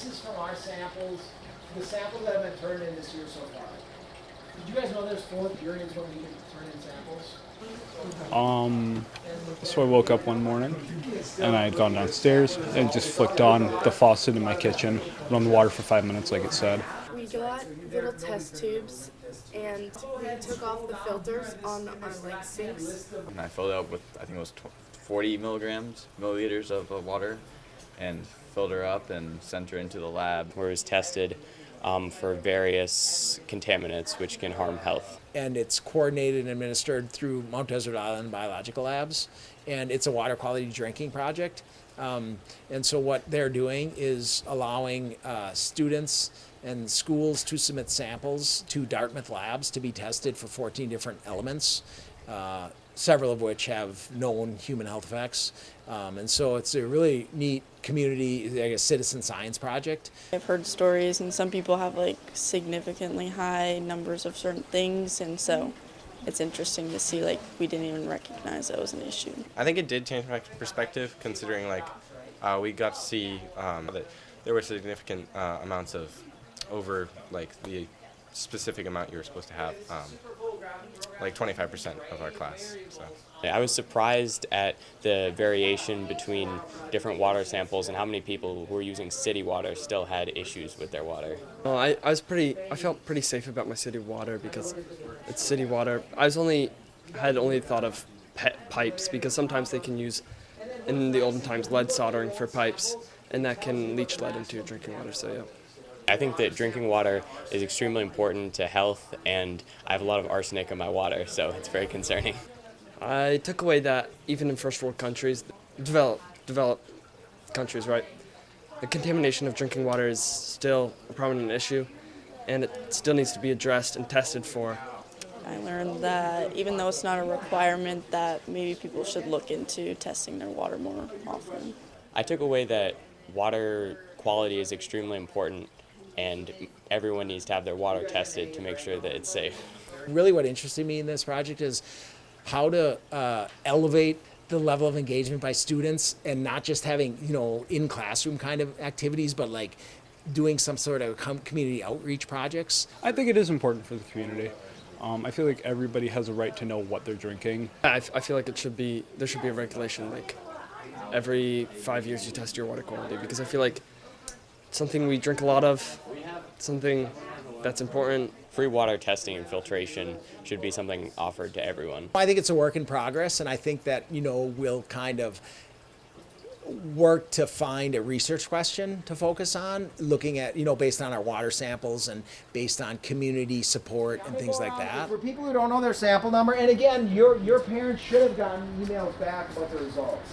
is from our samples, the samples that have been turned in this year so far. Did you guys know there's 4 periods when we can turn in samples? So I woke up one morning and I had gone downstairs and just flicked on the faucet in my kitchen, run the water for 5 minutes like it said. We got little test tubes and we took off the filters on our sinks. And I filled it up with, I think it was 40 milliliters of water, and filled her up and sent her into the lab where it was tested for various contaminants which can harm health. And it's coordinated and administered through Mount Desert Island Biological Labs, and it's a water quality drinking project. And so what they're doing is allowing students and schools to submit samples to Dartmouth Labs to be tested for 14 different elements, several of which have known human health effects. And so it's a really neat community, I guess, citizen science project. I've heard stories, and some people have significantly high numbers of certain things, and so it's interesting to see we didn't even recognize that was an issue. I think it did change my perspective, considering we got to see that there were significant amounts of over the specific amount you were supposed to have, 25% of our class. So. I was surprised at the variation between different water samples and how many people who were using city water still had issues with their water. Well, I felt pretty safe about my city water because it's city water. Had only thought of PET pipes because sometimes they can use, in the olden times, lead soldering for pipes, and that can leach lead into your drinking water, so yeah. I think that drinking water is extremely important to health, and I have a lot of arsenic in my water, so it's very concerning. I took away that even in first world countries, developed countries, right, the contamination of drinking water is still a prominent issue, and it still needs to be addressed and tested for. I learned that even though it's not a requirement, that maybe people should look into testing their water more often. I took away that water quality is extremely important, and everyone needs to have their water tested to make sure that it's safe. Really what interested me in this project is how to elevate the level of engagement by students, and not just having, in classroom kind of activities, but doing some sort of community outreach projects. I think it is important for the community. I feel like everybody has a right to know what they're drinking. I feel like there should be a regulation, every 5 years you test your water quality, because I feel like it's something we drink a lot of, something that's important. Free water testing and filtration should be something offered to everyone. I think it's a work in progress, and I think that, we'll kind of work to find a research question to focus on, looking at, based on our water samples and based on community support and things like that. For people who don't know their sample number, and again, your parents should have gotten emails back about the results.